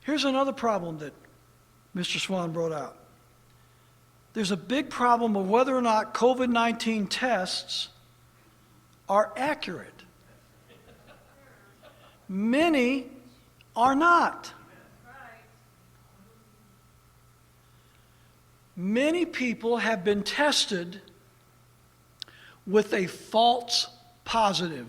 Here's another problem that Mr. Swan brought out. There's a big problem of whether or not COVID-19 tests are accurate. Many are not. Many people have been tested with a false positive.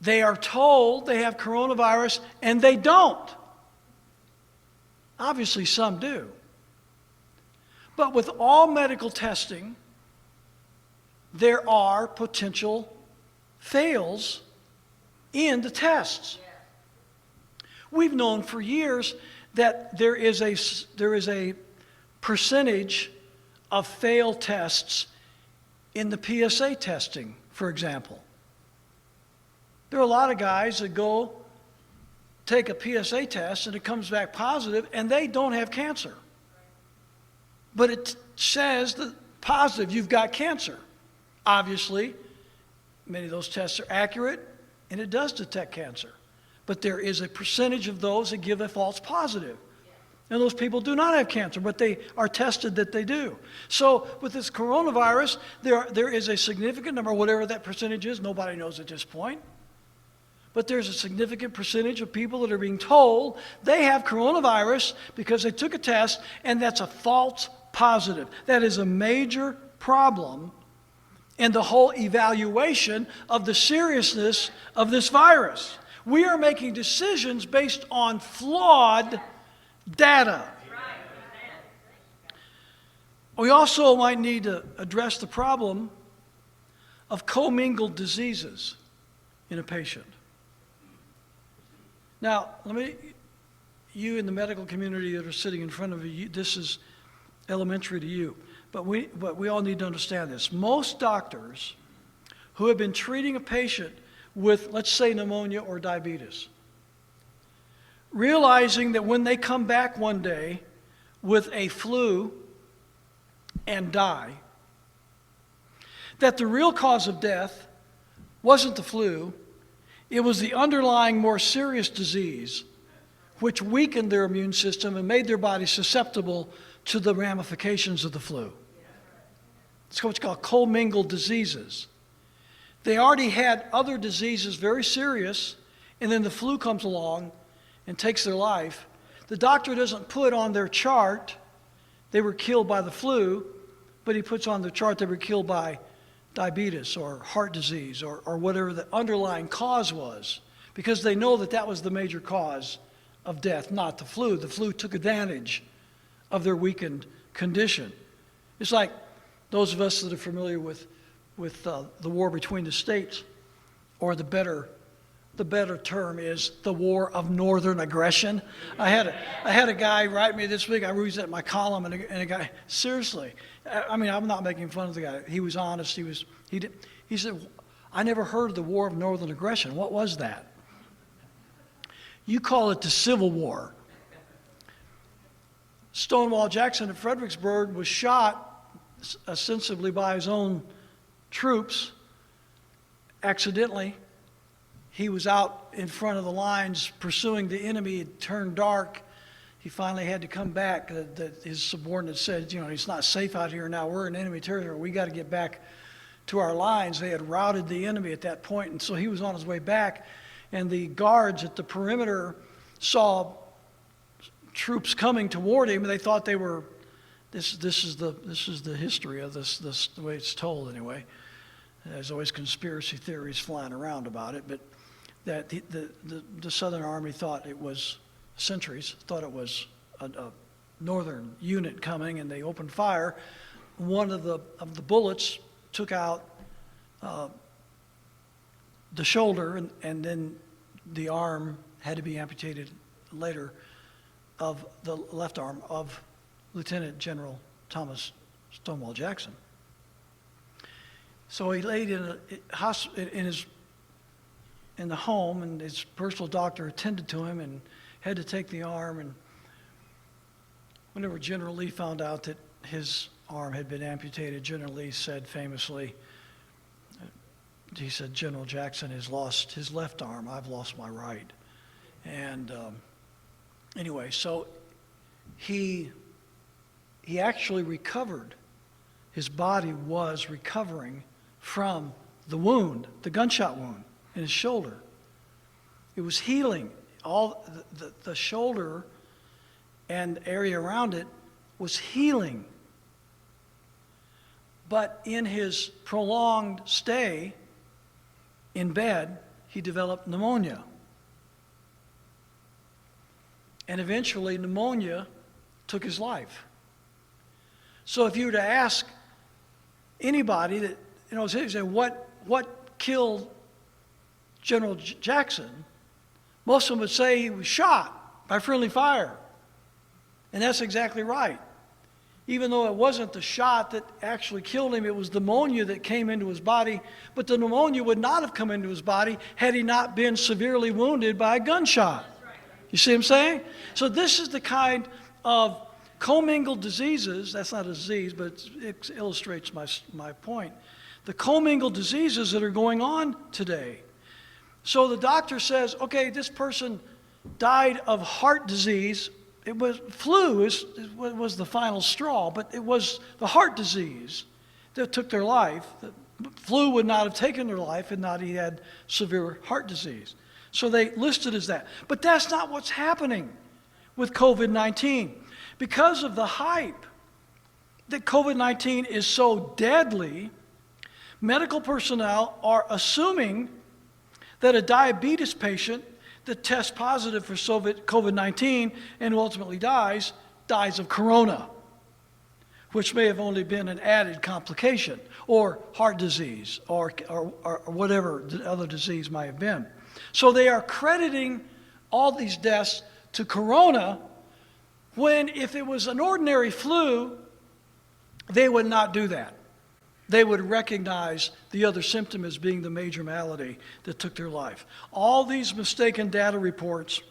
They are told they have coronavirus and they don't. Obviously, some do. But with all medical testing, there are potential fails in the tests. We've known for years that there is a percentage of failed tests in the PSA testing, for example. There are a lot of guys that go take a PSA test and it comes back positive and they don't have cancer. But it says that positive, you've got cancer. Obviously, many of those tests are accurate and it does detect cancer. But there is a percentage of those that give a false positive. And those people do not have cancer, but they are tested that they do. So with this coronavirus, there is a significant number, whatever that percentage is, nobody knows at this point. But there's a significant percentage of people that are being told they have coronavirus because they took a test and that's a false positive. That is a major problem in the whole evaluation of the seriousness of this virus. We are making decisions based on flawed data. We also might need to address the problem of commingled diseases in a patient. Now, you in the medical community that are sitting in front of you, this is elementary to you, but we all need to understand this. Most doctors who have been treating a patient with, let's say, pneumonia or diabetes, realizing that when they come back one day with a flu and die, that the real cause of death wasn't the flu, it was the underlying more serious disease which weakened their immune system and made their body susceptible to the ramifications of the flu. It's what's called commingled diseases. They already had other diseases, very serious, and then the flu comes along and takes their life. The doctor doesn't put on their chart they were killed by the flu, but he puts on the chart they were killed by diabetes or heart disease or whatever the underlying cause was, because they know that that was the major cause of death, not the flu. The flu took advantage of their weakened condition. It's like those of us that are familiar with the war between the states, or the better term is the war of northern aggression. I had a guy write me this week. I read that in my column, and a guy, seriously, I mean, I'm not making fun of the guy. He was honest. He said, I never heard of the war of northern aggression. What was that? You call it the Civil War. Stonewall Jackson at Fredericksburg was shot ostensibly by his own troops accidentally. He was out in front of the lines pursuing the enemy. It turned dark. He finally had to come back. His subordinate said, it's not safe out here now. We're in enemy territory. We got to get back to our lines. They had routed the enemy at that point, and so he was on his way back. And the guards at the perimeter saw troops coming toward him, and they thought they were. This is the history of this the way it's told anyway. There's always conspiracy theories flying around about it, but that the Southern Army thought it was sentries, thought it was a northern unit coming, and they opened fire. One of the bullets took out the shoulder, and then the arm had to be amputated later of the left arm of Lieutenant General Thomas Stonewall Jackson. So he laid in the home, and his personal doctor attended to him and had to take the arm. And whenever General Lee found out that his arm had been amputated, General Lee said famously, he said, General Jackson has lost his left arm, I've lost my right. And anyway, so he actually recovered. His body was recovering from the wound, the gunshot wound in his shoulder. It was healing. All the shoulder and area around it was healing. But in his prolonged stay in bed, he developed pneumonia. And eventually pneumonia took his life. So if you were to ask anybody that, say, what killed General Jackson, most of them would say he was shot by friendly fire. And that's exactly right. Even though it wasn't the shot that actually killed him, it was the pneumonia that came into his body. But the pneumonia would not have come into his body had he not been severely wounded by a gunshot. You see what I'm saying? So this is the kind of commingled diseases. That's not a disease, but it illustrates my point. The commingled diseases that are going on today. So the doctor says, okay, this person died of heart disease. It was flu was the final straw, but it was the heart disease that took their life. The flu would not have taken their life had not he had severe heart disease. So they listed as that. But that's not what's happening with COVID-19. Because of the hype that COVID-19 is so deadly, medical personnel are assuming that a diabetes patient that tests positive for COVID-19 and ultimately dies of corona, which may have only been an added complication, or heart disease, or whatever the other disease might have been. So they are crediting all these deaths to corona, when if it was an ordinary flu, they would not do that. They would recognize the other symptom as being the major malady that took their life. All these mistaken data reports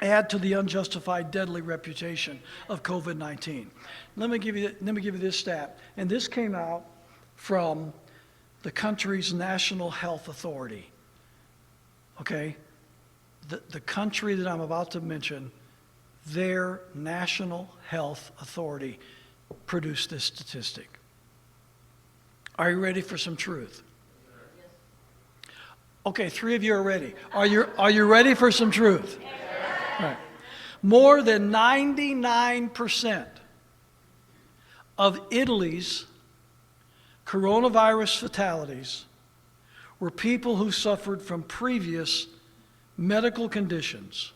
add to the unjustified deadly reputation of COVID-19. Let me give you this stat, and this came out from the country's National Health Authority. Okay, the country that I'm about to mention, their National Health Authority produced this statistic. Are you ready for some truth? Okay, 3 of you are ready. Are you ready for some truth? Right. More than 99% of Italy's coronavirus fatalities were people who suffered from previous medical conditions.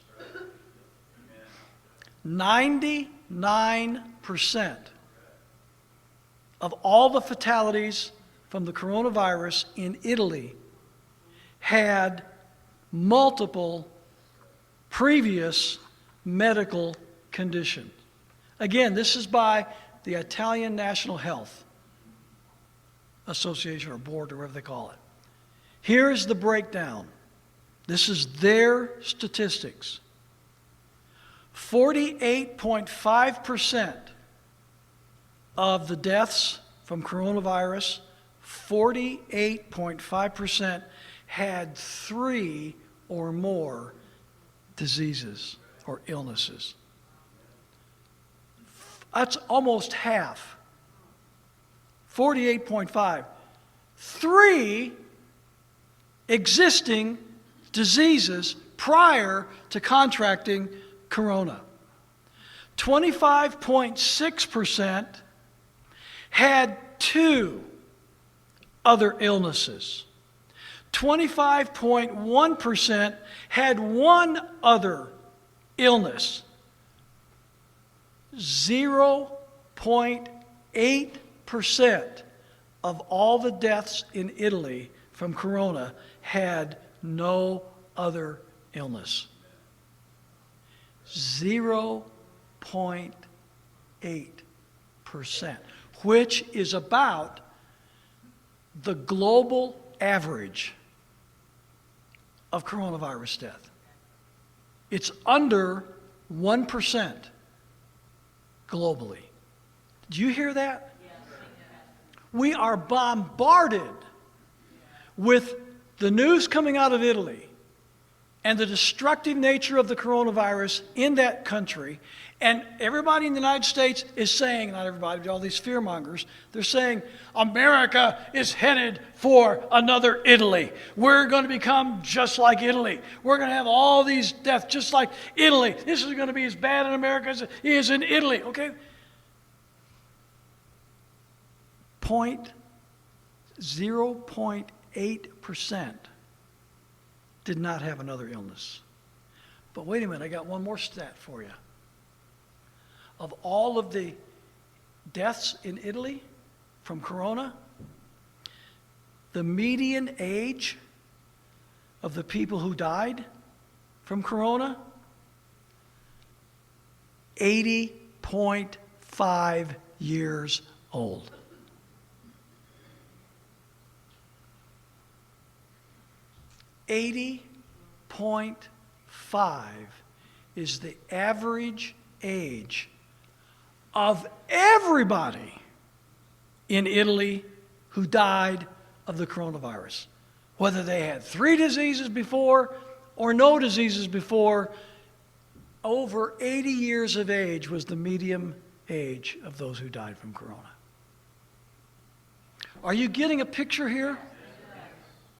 99% of all the fatalities from the coronavirus in Italy had multiple previous medical conditions. Again, this is by the Italian National Health Association or Board or whatever they call it. Here's the breakdown. This is their statistics. 48.5% of the deaths from coronavirus, 48.5% had 3 or more diseases or illnesses. That's almost half. 48.5. 3 existing diseases prior to contracting corona. 25.6% had 2 other illnesses. 25.1% had 1 other illness. 0.8% of all the deaths in Italy from corona had no other illness. 0.8%, which is about the global average of coronavirus death. It's under 1% globally. Did you hear that? We are bombarded with the news coming out of Italy and the destructive nature of the coronavirus in that country, and everybody in the United States is saying, not everybody, but all these fearmongers, they're saying, America is headed for another Italy. We're going to become just like Italy. We're going to have all these deaths just like Italy. This is going to be as bad in America as it is in Italy, okay? 0.8% did not have another illness. But wait a minute, I got one more stat for you. Of all of the deaths in Italy from corona, the median age of the people who died from corona, 80.5 years old. 80.5 is the average age of everybody in Italy who died of the coronavirus. Whether they had 3 diseases before or no diseases before, over 80 years of age was the median age of those who died from corona. Are you getting a picture here?